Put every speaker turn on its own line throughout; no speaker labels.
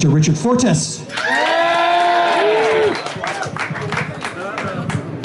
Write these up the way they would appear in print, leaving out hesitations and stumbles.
to Richard Fortus.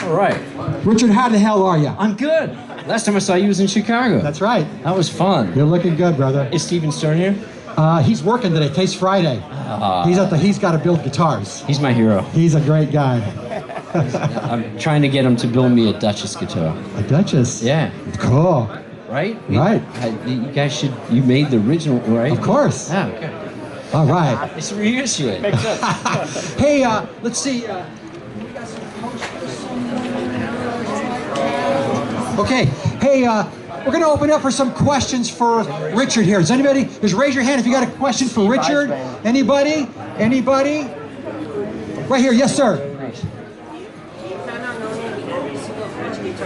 All right.
Richard, how the hell are you?
I'm good. Last time I saw you was in Chicago.
That's right.
That was fun.
You're looking good, brother.
Is Steven Stern here?
He's working today. Today's Friday. He's got to build guitars.
He's my hero.
He's a great guy.
I'm trying to get him to build me a Duchess guitar.
A Duchess?
Yeah.
Cool.
Right?
Right.
You guys should, you made the original, right?
Of course.
Ah, okay.
All right.
It's a reissue.
Makes sense.
Hey, let's see. Okay. Hey, we're going to open up for some questions for Richard here. Does anybody, just raise your hand if you got a question for Richard. Anybody? Anybody? Right here. Yes, sir.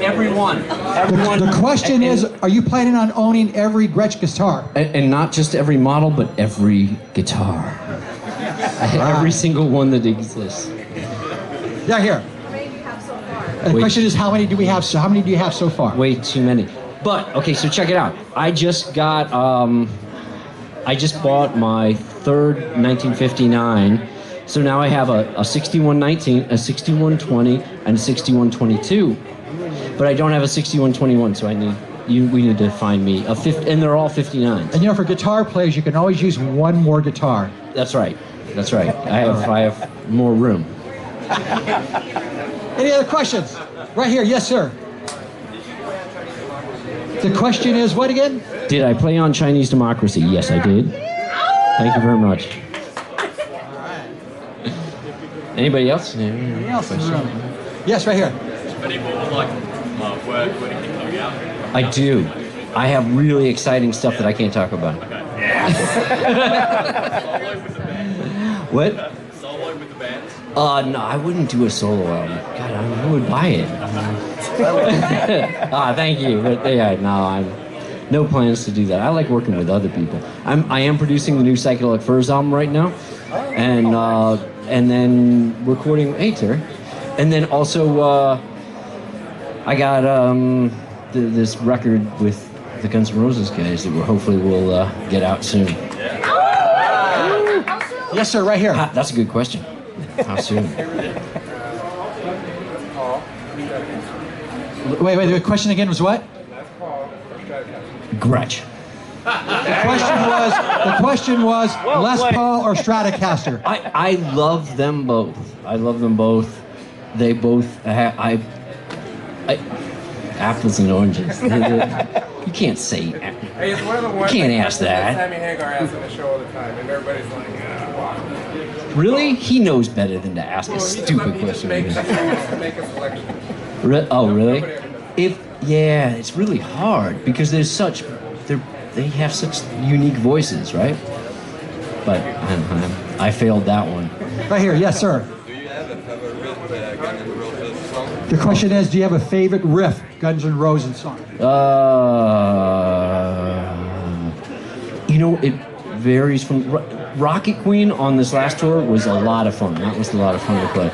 Everyone.
The question is, are you planning on owning every Gretsch guitar?
And not just every model, but every guitar. Every single one that exists.
Yeah, here.
How many do you have so far?
The question is, how many do we have? So how many do you have so far?
Way too many. But, okay, so check it out. I just got, I just bought my third 1959. So now I have a 6119, a 6120, and a 6122. But I don't have a 6121, so we need to find me a 50, and they're all 59s.
And you know, for guitar players, you can always use one more guitar.
That's right. That's right. I have more room.
Any other questions? Right here, yes, sir. The question is, what again?
Did I play on Chinese Democracy? Yes, I did. Thank you very much. Anybody else?
Anybody else in the room? Yes, right here.
People would like work when it can go out.
I do. I have really exciting stuff that I can't talk about.
Yeah. Solo with the band.
What?
Solo with the band.
No, I wouldn't do a solo album. God, I would buy it. Thank you. But yeah, no, no plans to do that. I like working with other people. I am producing the new Psychedelic Furs album right now, and then recording. Hey, Terry. And then also, I got this record with the Guns N' Roses guys that hopefully will get out soon.
Yes, sir, right here.
That's a good question. How soon?
Wait, the question again was what?
Gretsch.
The question was Les Paul or Stratocaster.
I love them both. I love them both. They both apples and oranges. You can't say.
Hey, it's one of the ones
You can't ask that.
Sammy Hagar asks on the show all the time, and everybody's like, wow.
Really? He knows better than to ask a
Well,
stupid question.
Make a selection.
Oh, really? It's really hard because they have such unique voices, right? But I failed that one.
Right here, yes, sir.
Do you have a favorite Guns N' Roses song?
The question is, do you have a favorite riff Guns N' Roses song?
You know, it varies from Rocket Queen on this last tour was a lot of fun. That was a lot of fun to play.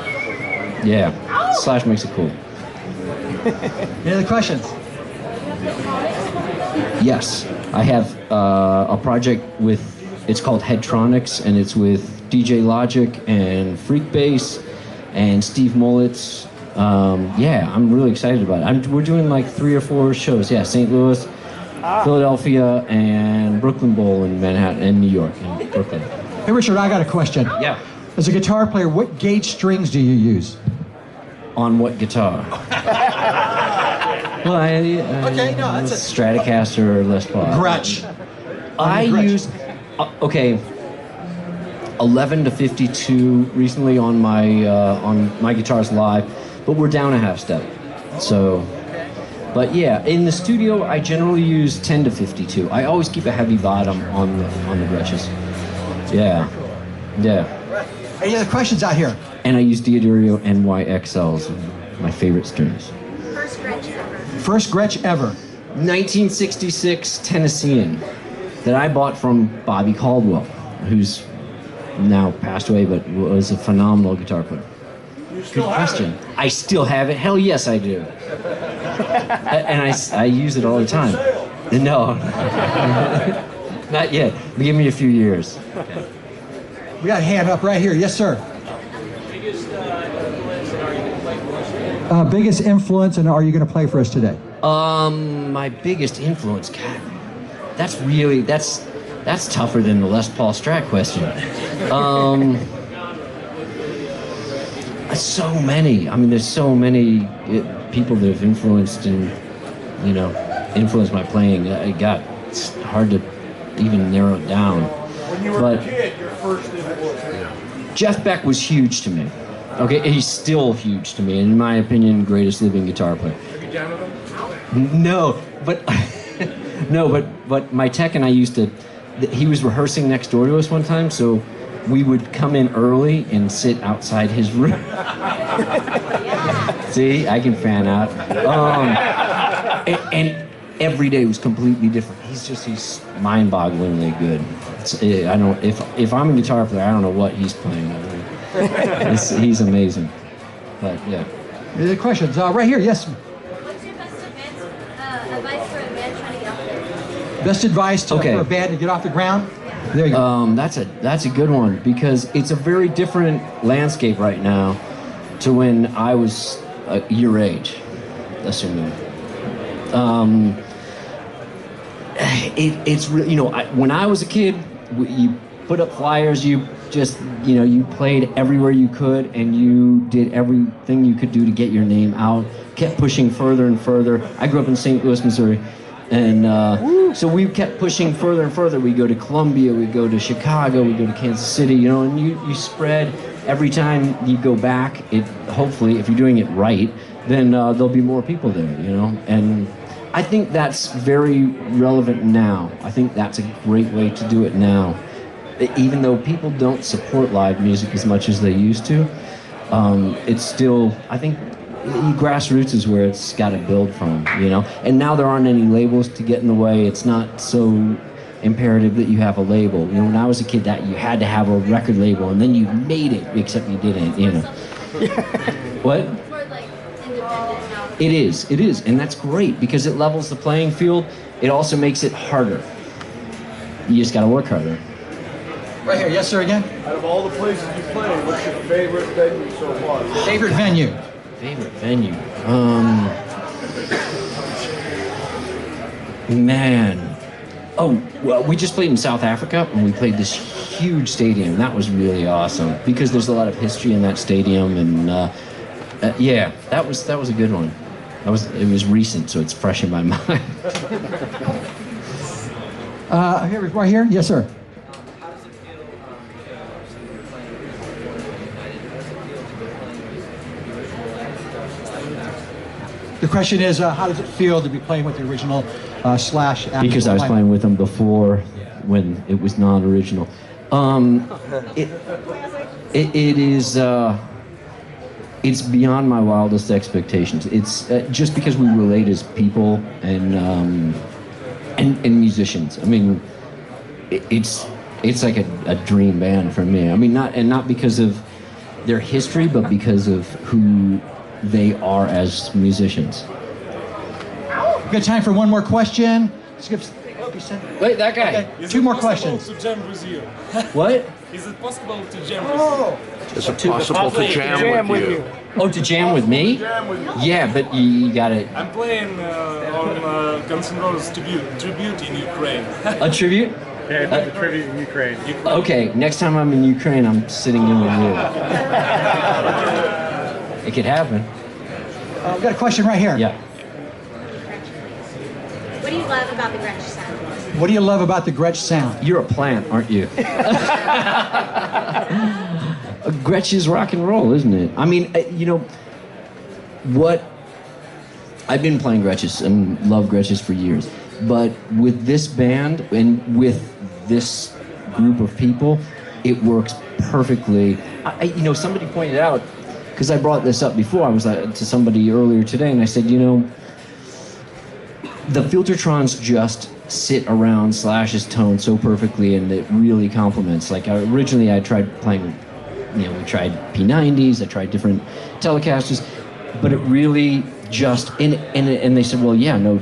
Yeah, Slash makes it cool.
Any other questions?
Yes, I have a project with, it's called Headtronics, and it's with DJ Logic and Freakbass and Steve Mullitz. Yeah, I'm really excited about it. We're doing like 3 or 4 shows. Yeah, St. Louis, Philadelphia, and Brooklyn Bowl in Manhattan, and New York, and Brooklyn.
Hey, Richard, I got a question.
Yeah.
As a guitar player, what gauge strings do you use?
On what guitar? Well,
Okay, no, that's
a Stratocaster or Les Paul.
Gretsch.
I use 11 to 52 recently on my guitars live, but we're down a half step. So, but yeah, in the studio I generally use 10 to 52. I always keep a heavy bottom on the Gretches. Yeah.
Any other questions out here?
And I use Diodario NYXLs, my favorite strings.
First Gretsch ever.
First Gretsch ever.
1966 Tennessean that I bought from Bobby Caldwell, who's now passed away, but was a phenomenal guitar player. Good question. I still have it. Hell yes, I do. And I use it all the time. No, not yet. Give me a few years. Okay.
We got a hand up right here. Yes, sir. Biggest influence, and are you going to play for us today?
My biggest influence, God, that's tougher than the Les Paul Strat question. So many. I mean, there's so many people that have influenced influenced my playing. It's hard to even narrow it down.
When you were a kid, your first influence.
Jeff Beck was huge to me. Okay, he's still huge to me. In my opinion, greatest living guitar player.
Have you jammed with him?
No, but but my tech and I used to. He was rehearsing next door to us one time, so we would come in early and sit outside his room. See, I can fan out. And every day was completely different. He's mind-bogglingly good. I don't. If I'm a guitar player, I don't know what he's playing. He's amazing. But yeah.
Any questions? Right here. Yes.
What's your best advice for a band trying to get off the ground?
Best advice for a band to get off the ground? There you go.
That's a good one because it's a very different landscape right now to when I was your age, assuming. It's really, when I was a kid, you put up flyers, you just, you played everywhere you could and you did everything you could do to get your name out, kept pushing further and further. I grew up in St. Louis, Missouri, and so we kept pushing further and further. We go to Columbia, we go to Chicago, we go to Kansas City, and you spread. Every time you go back, hopefully, if you're doing it right, then there'll be more people there, and I think that's very relevant now. I think that's a great way to do it now. Even though people don't support live music as much as they used to, it's still, I think, grassroots is where it's got to build from, And now there aren't any labels to get in the way. It's not so imperative that you have a label. When I was a kid, that you had to have a record label, and then you made it, except you didn't, What?
It's more like independent now.
It is, and that's great because it levels the playing field. It also makes it harder. You just got to work harder.
Right here. Yes, sir. Again.
Out of all the places you play, what's your favorite venue so far?
Favorite venue.
Favorite venue? Man. Oh, well, we just played in South Africa, and we played this huge stadium. That was really awesome because there's a lot of history in that stadium, and yeah, that was a good one. It was recent, so it's fresh in my mind.
Right here. Yes, sir. The question is, how does it feel to be playing with the original Slash?
Because I was playing with them before, when it was not original. It is. It's beyond my wildest expectations. It's just because we relate as people and musicians. I mean, it's like a dream band for me. I mean, not because of their history, but because of who they are as musicians.
Good time for one more question.
Wait, that guy.
Okay. Two more questions.
To jam with you?
What?
Is it possible to jam with you?
Is it possible to jam with you?
Oh, to jam with me? Yeah, but you got it.
I'm playing on Guns N' Roses tribute in Ukraine.
A tribute?
Yeah, the tribute in Ukraine.
Okay, next time I'm in Ukraine, I'm sitting in with you. It could happen.
I've got a question right here.
Yeah.
What do you love about the Gretsch Sound?
What do you love about the Gretsch Sound?
You're a plant, aren't you? Gretsch is rock and roll, isn't it? I mean, what? I've been playing Gretches and love Gretches for years, but with this band and with this group of people, it works perfectly. Somebody pointed out, because I brought this up before, I was to somebody earlier today, and I said, the Filtertrons just sit around Slash's tone so perfectly, and it really complements. Like originally, I tried playing, we tried P90s, I tried different Telecasters, but it really just and they said, well, yeah, no,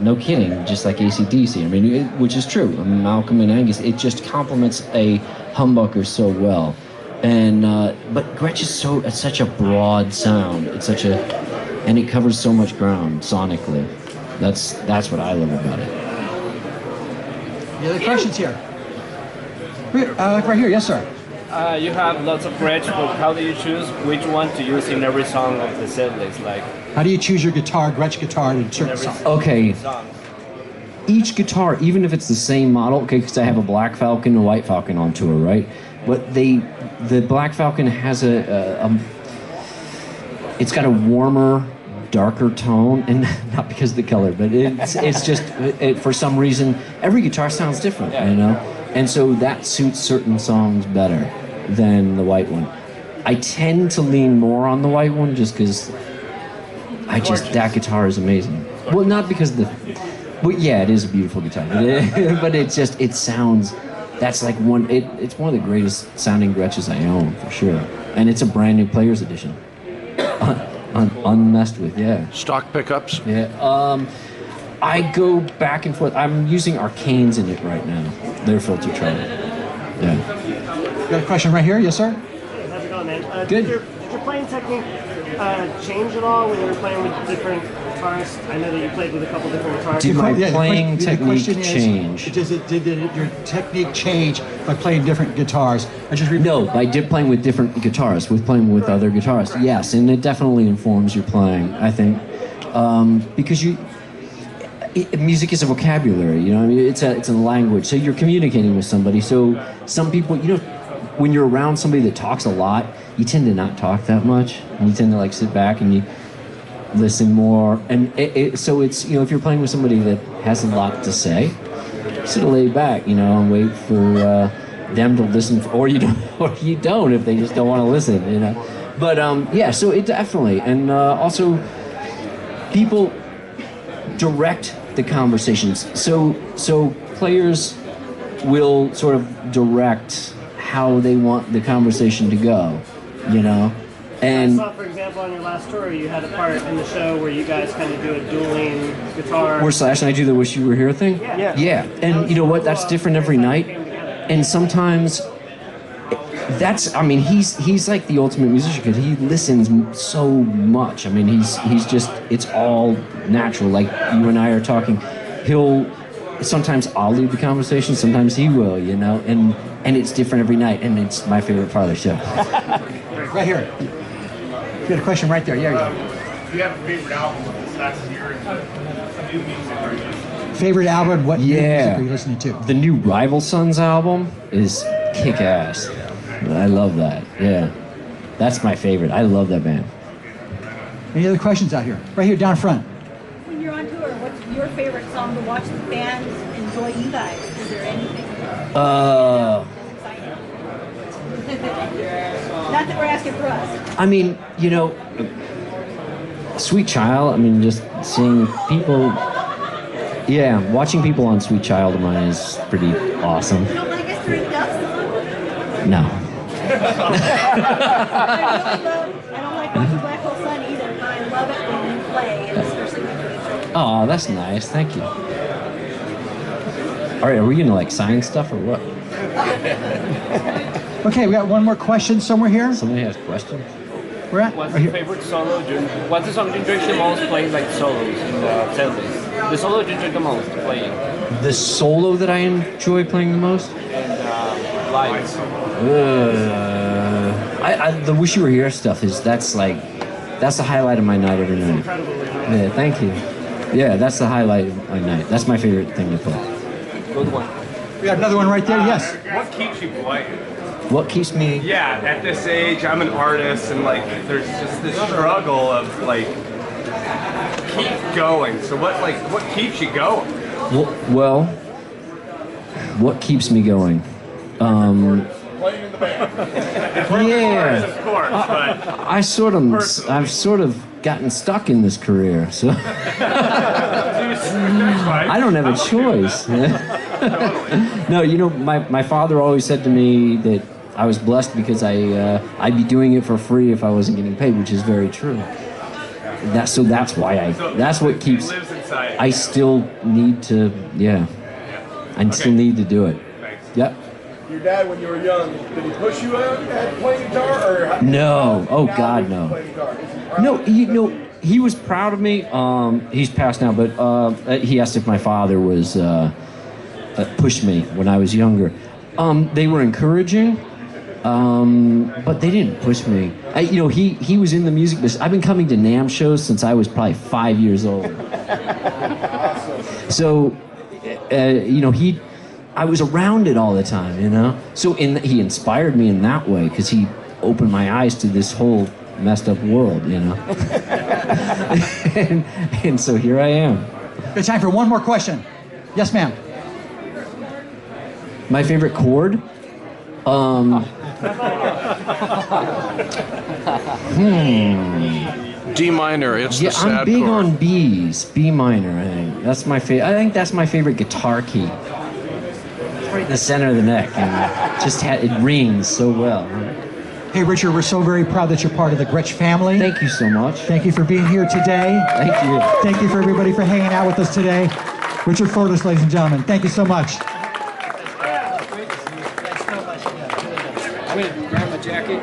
no kidding, just like AC/DC. I mean, which is true. I mean, Malcolm and Angus, it just complements a humbucker so well. And but Gretsch is it's such a broad sound. It's such a, and it covers so much ground sonically. That's what I love about it.
Any other questions here? Right here, yes, sir.
You have lots of Gretsch, but how do you choose which one to use in every song of the set list? Like,
how do you choose your guitar, Gretsch guitar, in certain songs?
Okay. Each guitar, even if it's the same model, okay, because I have a Black Falcon and a White Falcon on tour, right? But the Black Falcon has it's got a warmer, darker tone, and not because of the color, but it's just for some reason every guitar sounds different, you know, and so that suits certain songs better than the white one. I tend to lean more on the white one just because that guitar is amazing. Well, not because well, yeah, it is a beautiful guitar, but it sounds. That's like it's one of the greatest sounding Gretsches I own for sure, and it's a brand new player's edition. Unmessed with, yeah.
Stock pickups?
Yeah. I go back and forth. I'm using Arcanes in it right now. They're filter trial. Yeah.
Got a question right here? Yes, sir?
Hey, how's it going, man?
Good.
Did your playing technique change at all when you were playing with different guitarists? I know that you played with a couple different guitarists.
Did my playing technique change?
Did your technique change by playing different guitars?
No, by playing with different guitarists, with playing with other guitarists. Yes, and it definitely informs your playing, I think. Because music is a vocabulary, you know, I mean, it's a language, so you're communicating with somebody. So some people, you know, when you're around somebody that talks a lot, you tend to not talk that much, and you tend to like sit back and you listen more. And so it's, you know, if you're playing with somebody that has a lot to say, sort of lay back, you know, and wait for them to listen, or you don't if they just don't want to listen, you know. But yeah, so it definitely, and also people direct the conversations. So players will sort of direct how they want the conversation to go, you know. And
I saw, for example, on your last tour, you had a part in the show where you guys kind of do a dueling guitar.
Where Slash and I do the "Wish You Were Here" thing. Yeah. And you know what? That's different every night. And sometimes I mean, he's like the ultimate musician because he listens so much. I mean, he's just, it's all natural. Like you and I are talking, sometimes I'll lead the conversation, sometimes he will, you know, and it's different every night, and it's my favorite part of the show.
Right here. You got a question right there. Yeah.
Do you have a favorite album of this last year and new music are you?
Favorite album? What new music are you listening to?
The new Rival Sons album is kick-ass. I love that. Yeah, that's my favorite. I love that band.
Any other questions out here? Right here, down front.
When you're on tour, what's your favorite song to watch the fans enjoy you guys? Is there anything? Not that we're asking for us.
I mean, you know, Sweet Child. I mean, just seeing people. Yeah, watching people on Sweet Child of Mine is pretty awesome.
You don't like us to drink dust?
No.
I don't like watching Black Hole Sun either, but I love it when you play, and especially when you play.
Oh, that's nice. Thank you. All right, are we gonna like sign stuff or what?
Okay, we got one more question somewhere here.
Somebody has questions.
We're at.
What's
Right
your
here.
favorite solo? What's the song you enjoy the most playing, like solos in the set list? The solo you enjoy the most playing?
The solo that I enjoy playing the most?
And live.
The Wish You Were Here stuff that's the highlight of my night every night. Yeah, thank you. Yeah, that's the highlight of my night. That's my favorite thing to play.
Good one.
We got another one right there. Yes.
What keeps you playing?
What keeps me?
Yeah, at this age, I'm an artist, and like, there's just this struggle of like, keep going. So what keeps you going?
Well, what keeps me going?
Playing in the band.
Yeah.
Of course, but
I've sort of gotten stuck in this career, so I don't have a choice. No, you know, my father always said to me that I was blessed because I'd be doing it for free if I wasn't getting paid, which is very true. That's what keeps.
He lives in inside.
I still need to, yeah. I still need to do it.
Thanks.
Yep.
Your dad, when you were young, did he push you out at playing guitar, or
No. Oh
now
God,
when you
no.
play guitar, is he proud
No,
of you?
he was proud of me. He's passed now, but he asked if my father was pushed me when I was younger. They were encouraging, but they didn't push me. He was in the music business. I've been coming to NAMM shows since I was probably 5 years old. So, I was around it all the time, So he inspired me in that way because he opened my eyes to this whole messed up world, and so here I am.
Good time for one more question. Yes, ma'am.
My favorite chord?
D minor. It's
Yeah,
the sad
I'm big
chord.
on B's. B minor, I think. That's my favorite. I think that's my favorite guitar key. It's right in the center of the neck, and it rings so well.
Hey, Richard, we're so very proud that you're part of the Gretsch family.
Thank you so much.
Thank you for being here today.
Thank you.
Thank you for everybody for hanging out with us today. Richard Fortus, ladies and gentlemen. Thank you so much.
I'm gonna grab my jacket.